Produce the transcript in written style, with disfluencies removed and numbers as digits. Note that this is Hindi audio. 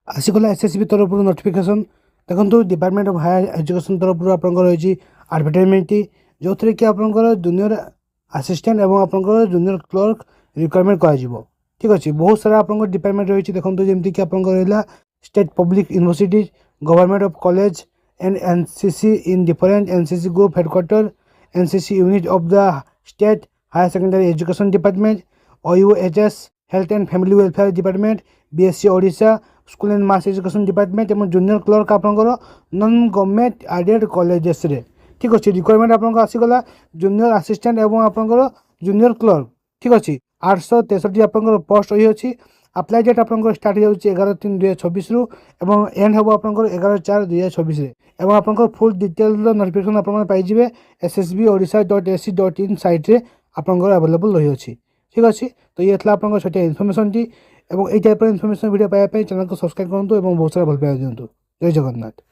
आसीगला एसएसबी तरफ नोटिफिकेशन देखो डिपार्टमेंट ऑफ हायर एजुकेशन तरफ आपंकर रही एडवर्टाइजमेंट जो थे कि आपंकर जूनियर असिस्टेंट और आपंकर जूनियर क्लर्क रिक्वायरमेंट कर ठीक अच्छे बहुत सारा आप डिपार्टमेंट रही देखो जमी कि आपंकर state public universities government of college and NCC in different NCC group headquarter NCC unit of the state higher secondary education department OUHS health and family welfare department BSc Odisha school and mass education department और जूनियर क्लर्क आपंकर नॉन गवर्नमेंट एडेड कॉलेजेस रे ठीक अच्छे रिक्वायरमेंट आपको आसीगला जूनियर असिस्टेंट और आपंकर जूनियर क्लर्क ठीक अच्छे 863 आपंकर पोस्ट रही अच्छी अप्लाई डेट आपंकर स्टार्ट हो 11/3/2026 रु एवं एंड हम आपंकर 11/4/2026 एवं आपंकर फुल डिटेल नोटिफिकेशन आप पाइबे ssbodisha.ac.in साइट रे आपंकर अवेलेबल रही अच्छी ठीक अच्छे। तो ये था आपंकर छोटिया इनफर्मेशन टी एवं टाइप इनफर्मेशन वीडियो पाइबा चैनल को सब्सक्राइब करूँ और बहुत सारा भल पाइबा दिंतु। जय जगन्नाथ।